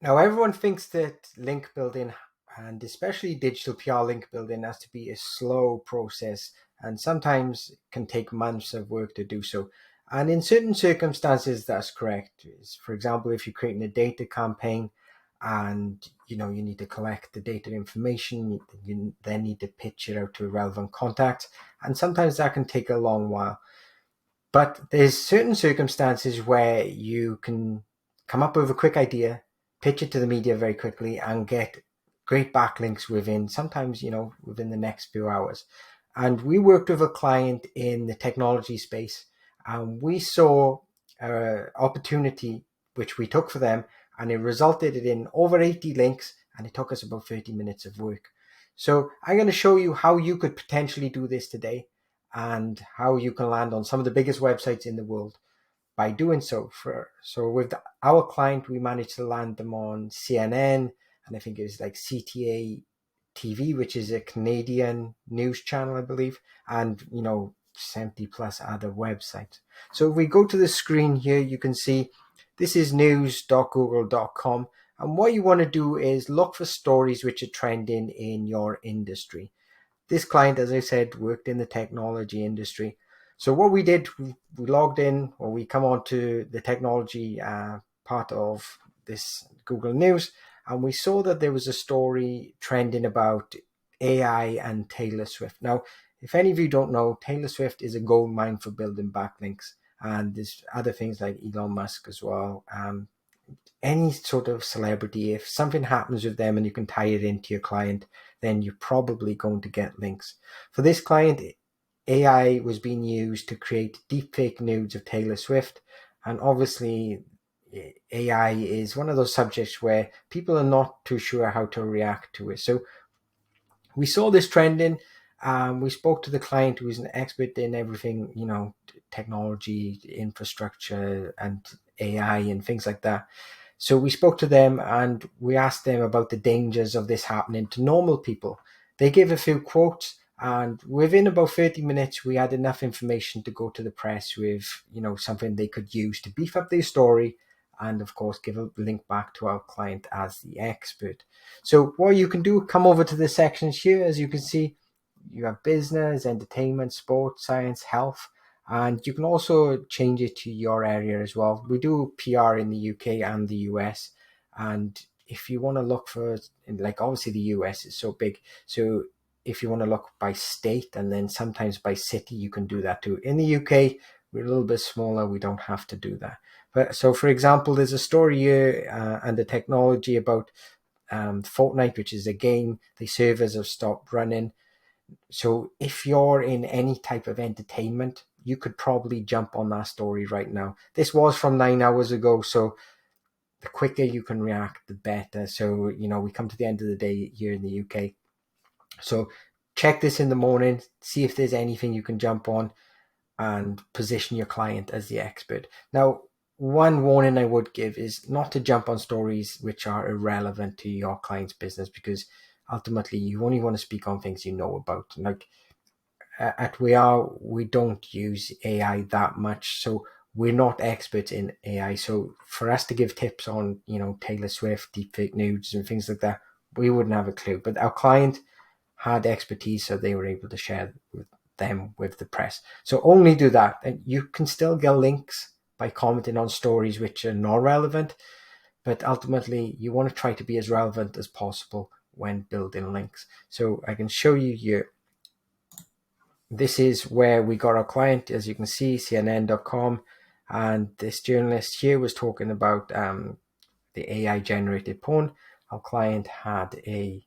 Now, everyone thinks that link building, and especially digital PR link building, has to be a slow process and sometimes can take months of work to do so. And in certain circumstances, that's correct. For example, if you're creating a data campaign and you need to collect the data information, you then need to pitch it out to a relevant contact, and sometimes that can take a long while. But there's certain circumstances where you can come up with a quick idea, pitch it to the media very quickly, and get great backlinks within sometimes, within the next few hours. And we worked with a client in the technology space, and we saw an opportunity which we took for them, and it resulted in over 80 links, and it took us about 30 minutes of work. So I'm going to show you how you could potentially do this today and how you can land on some of the biggest websites in the world by doing so. So with our client, we managed to land them on CNN, and I think it was like CTA TV, which is a Canadian news channel, I believe, and 70 plus other websites. So if we go to the screen here, you can see this is news.google.com. And what you want to do is look for stories which are trending in your industry. This client, as I said, worked in the technology industry. So what we did, we logged in, or we come on to the technology part of this Google News, and we saw that there was a story trending about AI and Taylor Swift. Now, if any of you don't know, Taylor Swift is a gold mine for building backlinks, and there's other things like Elon Musk as well. Any sort of celebrity, if something happens with them and you can tie it into your client, then you're probably going to get links. For this client, AI was being used to create deepfake nudes of Taylor Swift. And obviously, AI is one of those subjects where people are not too sure how to react to it. So we saw this trending. We spoke to the client who is an expert in everything, technology, infrastructure, and AI and things like that. So we spoke to them and we asked them about the dangers of this happening to normal people. They gave a few quotes, and within about 30 minutes, we had enough information to go to the press with, something they could use to beef up their story and, of course, give a link back to our client as the expert. So what you can do, come over to the sections here. As you can see, you have business, entertainment, sports, science, health, and you can also change it to your area as well. We do PR in the UK and the US. And if you want to look for, like, obviously the US is so big. So if you want to look by state and then sometimes by city, you can do that too. In the UK, we're a little bit smaller. We don't have to do that. But so, for example, there's a story here and the technology about Fortnite, which is a game. The servers have stopped running. So if you're in any type of entertainment, you could probably jump on that story right now. This was from 9 hours ago, so the quicker you can react, the better. So, we come to the end of the day here in the UK. So check this in the morning, see if there's anything you can jump on and position your client as the expert. Now, one warning I would give is not to jump on stories which are irrelevant to your client's business, because ultimately you only want to speak on things you know about. Like at we don't use AI that much, so we're not experts in AI. So for us to give tips on, Taylor Swift, deepfake nudes and things like that, we wouldn't have a clue. But our client had expertise, so they were able to share with them with the press. So only do that. And you can still get links by commenting on stories which are not relevant, but ultimately you want to try to be as relevant as possible when building links. So I can show you here. This is where we got our client, as you can see, CNN.com. And this journalist here was talking about the AI generated porn. Our client had a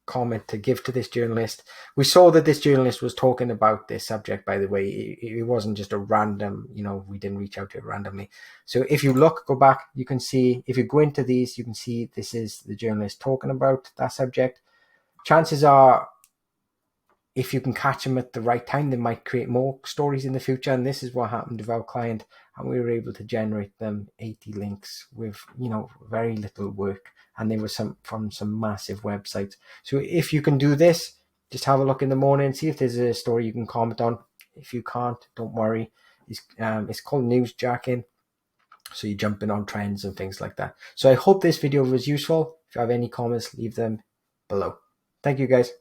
comment to give to this journalist. We saw that this journalist was talking about this subject, by the way. It wasn't just a random, we didn't reach out to it randomly. So if you go back, you can see, if you go into these, you can see this is the journalist talking about that subject. Chances are, if you can catch them at the right time, they might create more stories in the future. And this is what happened with our client. And we were able to generate them 80 links with, very little work. And they were from some massive websites. So if you can do this, just have a look in the morning, see if there's a story you can comment on. If you can't, don't worry. It's called newsjacking. So you jump in on trends and things like that. So I hope this video was useful. If you have any comments, leave them below. Thank you guys.